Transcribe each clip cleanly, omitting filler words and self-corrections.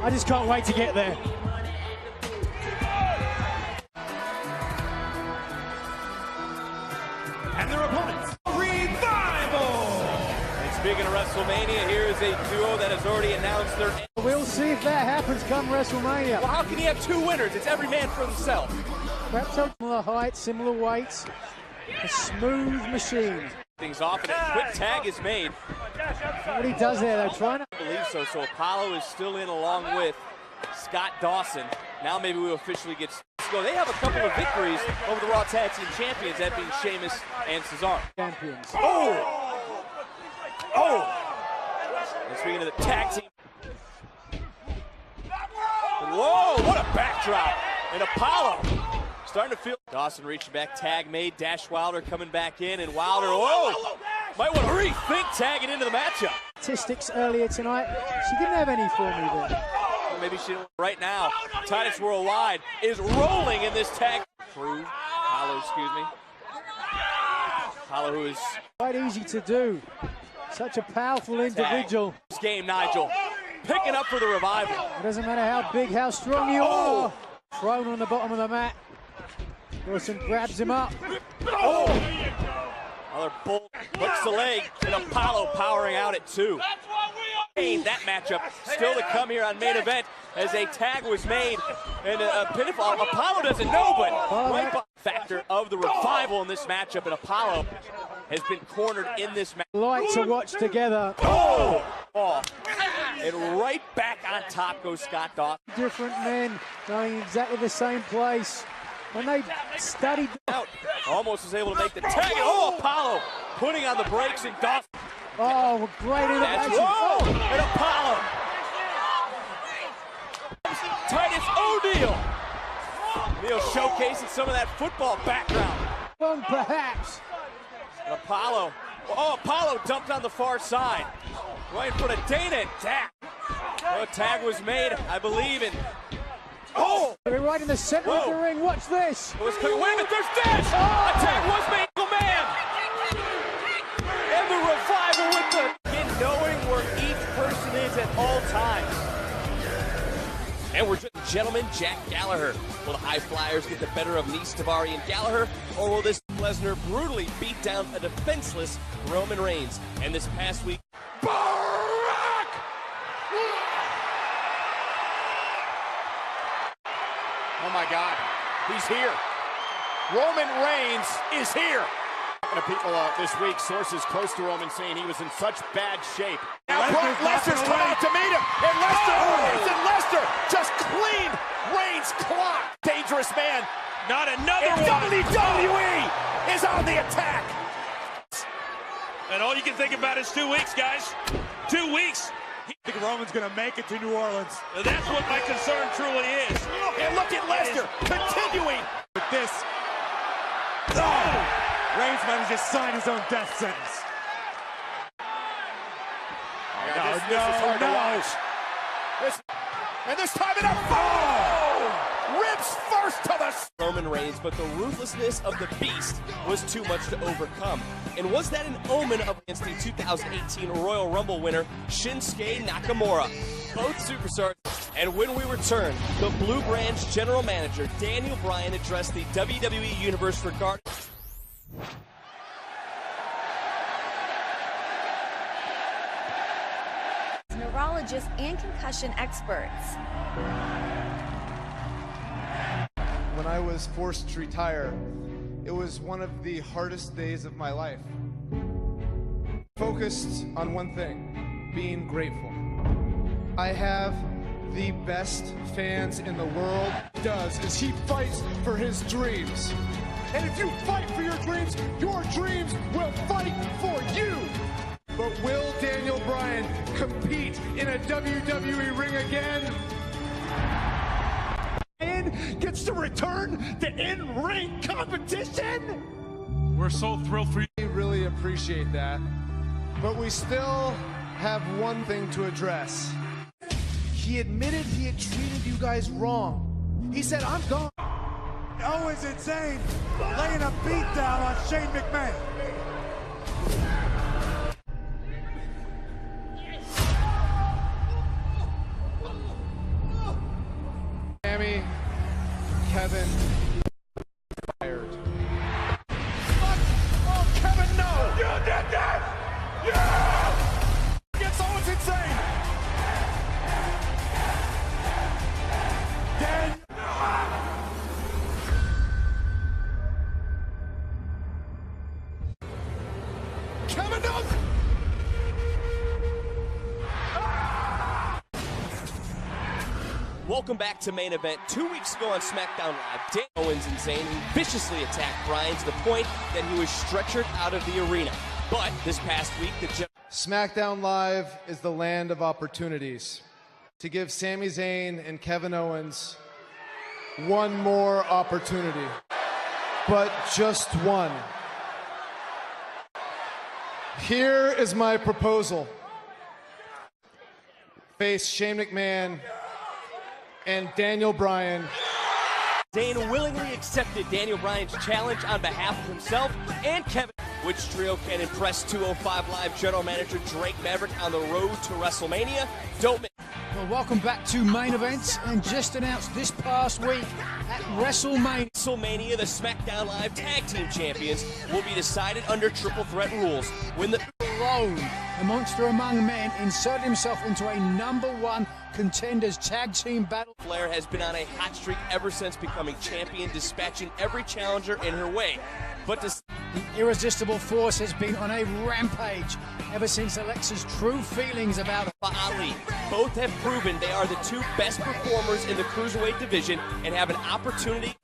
I just can't wait to get there. And their opponents, Revival! And speaking of WrestleMania, here is a duo that has already announced their... We'll see if that happens come WrestleMania. Well, how can you have two winners? It's every man for himself. Perhaps similar height, similar weights. A smooth machine. Things off and a quick tag is made. What he does there, though, trying to... I believe so. So Apollo is still in along with Scott Dawson. Now maybe we'll officially get... So they have a couple of victories over the Raw Tag Team Champions, that being Sheamus and Cesaro. Champions. Oh! Oh! And speaking of the tag team... Whoa, what a backdrop. And Apollo starting to feel... Dawson reaching back, tag made, Dash Wilder coming back in, and Wilder, whoa! Might want to rethink tagging into the matchup. Statistics earlier tonight, she didn't have any for me there. Well, maybe she didn't. Right now, Titus Worldwide is rolling in this tag. Apollo, excuse me. Apollo, who is... quite easy to do. Such a powerful individual. This game, Nigel. Picking up for the Revival. It doesn't matter how big, how strong you are. Thrown on the bottom of the mat. Dawson grabs him up. Oh! Another bolt, hooks the leg, and Apollo powering out at 2. That matchup still to come here on main event as a tag was made and a pinfall. Apollo doesn't know, but right by factor of the Revival in this matchup, and Apollo has been cornered in this match. Like to watch together. Oh! Oh! And right back on top goes Scott Dawson. Different men going exactly the same place. When they studied out, almost was able to make the tag. And oh, Apollo putting on the brakes and Dawson. Oh, great innovation. Oh, and Apollo. Titus O'Neil. Neil showcasing some of that football background. Well, perhaps. And Apollo. Oh, Apollo dumped on the far side. Right in front of Dana and tag. Oh, tag was made, I believe, in... Oh! They're right in the center of the ring. Watch this. Wait a minute, there's Dash! Oh! A tag was made, man! And the Revival with the... in knowing where each person is at all times. And we're just... Gentlemen, Jack Gallagher. Will the High Flyers get the better of Nice, Davari, and Gallagher? Or will this Lesnar brutally beat down a defenseless Roman Reigns? And this past week... Oh my God, he's here. Roman Reigns is here. People this week, sources close to Roman saying he was in such bad shape. Now Brock Lesnar's come out to meet him, and Lesnar just cleaned Reigns' clock. Dangerous man. Not another and one. WWE is on the attack. And all you can think about is 2 weeks, guys. 2 weeks. I think Roman's going to make it to New Orleans. That's what my concern truly is. And look at Lesnar continuing. With this. Oh! Reigns might have just signed his own death sentence. And this time it up. Oh! Ribs first to the... Roman Reigns, but the ruthlessness of the beast was too much to overcome. And was that an omen of against the 2018 Royal Rumble winner, Shinsuke Nakamura? Both superstars. And when we return, the Blue Branch General Manager, Daniel Bryan, addressed the WWE Universe regarding... Neurologists and concussion experts. When I was forced to retire, it was one of the hardest days of my life. Focused on one thing, being grateful. I have the best fans in the world. What he does is he fights for his dreams. And if you fight for your dreams will fight for you. But will Daniel Bryan compete in a WWE ring again? And gets to return to in-ring competition? We're so thrilled for you. We really appreciate that. But we still have one thing to address. He admitted he had treated you guys wrong. He said, I'm gone. Owens and Zayn laying a beat down on Shane McMahon. Kevin Owens. Welcome back to Main Event. 2 weeks ago on SmackDown Live, Daniel Owens and Zayn viciously attacked Bryan to the point that he was stretchered out of the arena. But this past week, SmackDown Live is the land of opportunities to give Sami Zayn and Kevin Owens one more opportunity, but just one. Here is my proposal. Face Shane McMahon and Daniel Bryan. Zayn willingly accepted Daniel Bryan's challenge on behalf of himself and Kevin. Which trio can impress 205 Live General Manager Drake Maverick on the road to WrestleMania? Don't miss. Well, welcome back to Main Events, and just announced this past week at WrestleMania. WrestleMania, the SmackDown Live Tag Team Champions will be decided under triple threat rules. When the Alone, the monster among men inserted himself into a #1 contenders tag team battle. Flair has been on a hot streak ever since becoming champion, dispatching every challenger in her way. But the irresistible force has been on a rampage ever since Alexa's true feelings about Ali. Both have proven they are the two best performers in the Cruiserweight division and have an opportunity.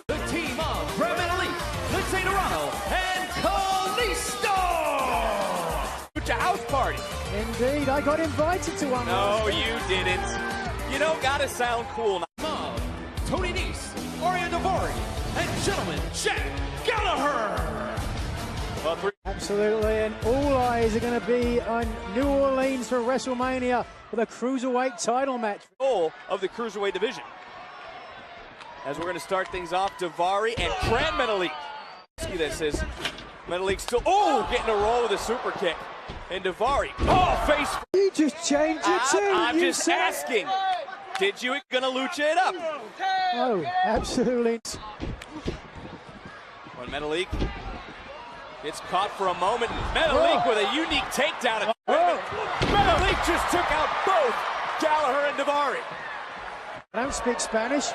The team of Elite, Lindsay Dorado, and Kalisto! It's a house party. Indeed, I got invited to one. No, you didn't. You don't gotta sound cool now. Mom, Tony Nese, Ariya Daivari, and gentlemen, Jack Gallagher! Well, Absolutely, and all eyes are going to be on New Orleans for WrestleMania for the Cruiserweight title match. Goal of the Cruiserweight division. As we're going to start things off, Daivari and Metalik. See this is Metalik still, getting a roll with a super kick. And Daivari, face. You just changed your tune. I'm just asking. Did you gonna lucha it up? Oh, absolutely. When Metalik gets caught for a moment, Metalik with a unique takedown. Metalik just took out both Gallagher and Daivari. I don't speak Spanish.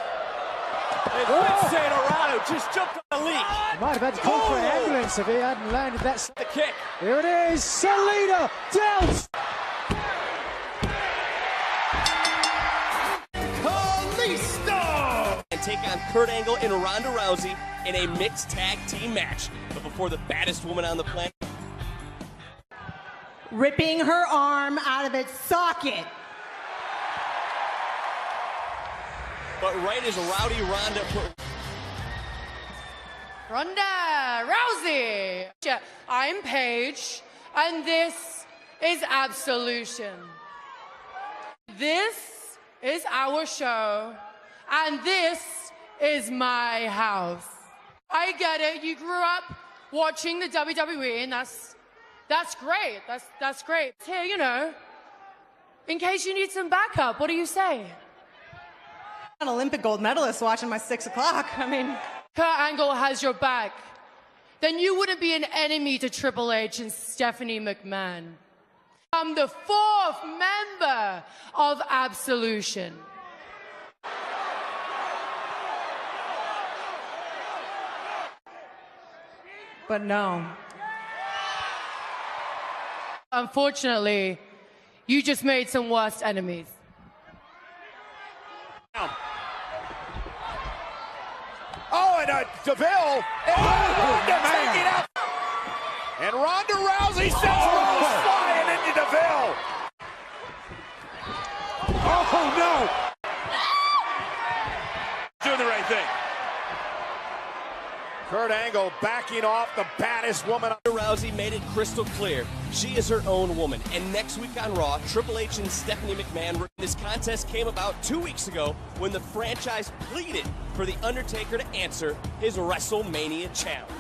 And Lindsay Dorado just jumped on the lead. Might have had to call for an ambulance if he hadn't landed that. The kick. Here it is, Salida Dells. Kalisto! And take on Kurt Angle and Ronda Rousey in a mixed tag team match. But before the baddest woman on the planet. Ripping her arm out of its socket. But right as Rowdy Ronda put Ronda Rousey. I'm Paige, and this is Absolution. This is our show, and this is my house. I get it. You grew up watching the WWE, and that's great. That's great. Here, you know, in case you need some backup. What do you say? An Olympic gold medalist watching my 6 o'clock. I mean, Kurt Angle has your back. Then you wouldn't be an enemy to Triple H and Stephanie McMahon. I'm the 4th member of Absolution. but no. Unfortunately, you just made some worst enemies. Oh, and DeVille. And Ronda taking it out. And Ronda Rousey sends Rose flying into DeVille. Oh, no. Doing the right thing. Kurt Angle backing off the baddest woman. Rousey made it crystal clear. She is her own woman. And next week on Raw, Triple H and Stephanie McMahon. This contest came about 2 weeks ago when the franchise pleaded for The Undertaker to answer his WrestleMania challenge.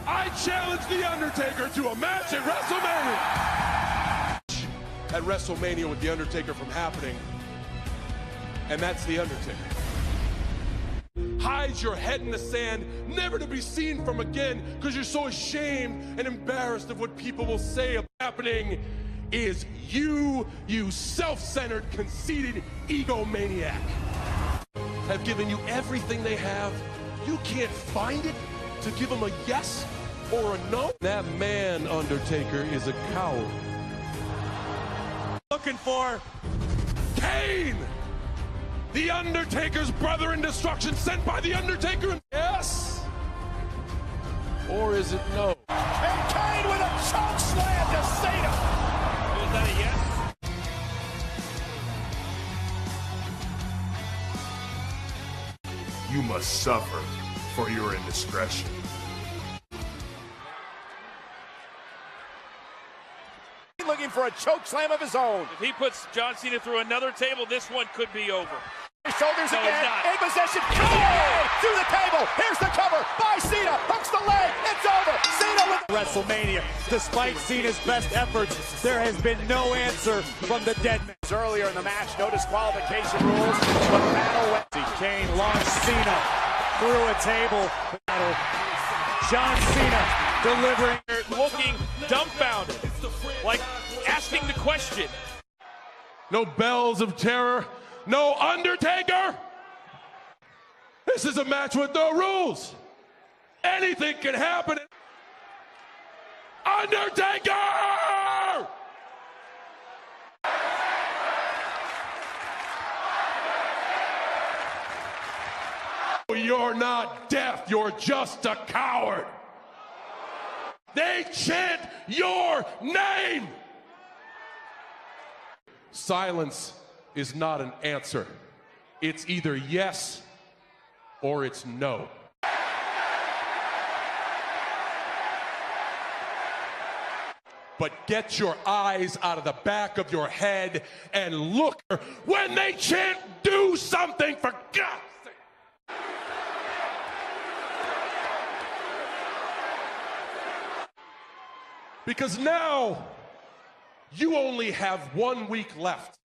I challenge The Undertaker to a match at WrestleMania. At WrestleMania with The Undertaker from happening. And that's The Undertaker. Hide your head in the sand, never to be seen from again, because you're so ashamed and embarrassed of what people will say of happening is you self-centered, conceited egomaniac. have given you everything they have. You can't find it to give them a yes or a no? That man, Undertaker, is a coward. Looking for Kane, the Undertaker's brother in destruction, sent by the Undertaker. Yes? Or is it no? And Kane with a choke slam to Cena. Is that a yes? You must suffer for your indiscretion. Looking for a choke slam of his own. If he puts John Cena through another table, this one could be over. Shoulders No, again, it's not. in possession, through the table, here's the cover, by Cena, hooks the leg, it's over, Cena with WrestleMania. Despite Cena's best efforts, there has been no answer from the dead man. Earlier in the match, no disqualification rules, but battle went. Kane launched Cena through a table. John Cena delivering. Looking dumbfounded, like asking the question. No bells of terror. No Undertaker. This is a match with no rules. Anything can happen. Undertaker! You're not deaf, you're just a coward. They chant your name. Silence is not an answer. It's either yes or it's no. But get your eyes out of the back of your head and look when they chant, do something, for God's sake. Because now you only have 1 week left.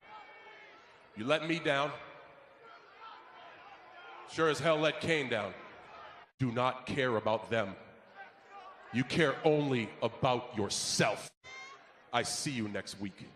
You let me down. Sure as hell let Kane down. Do not care about them. You care only about yourself. I see you next week.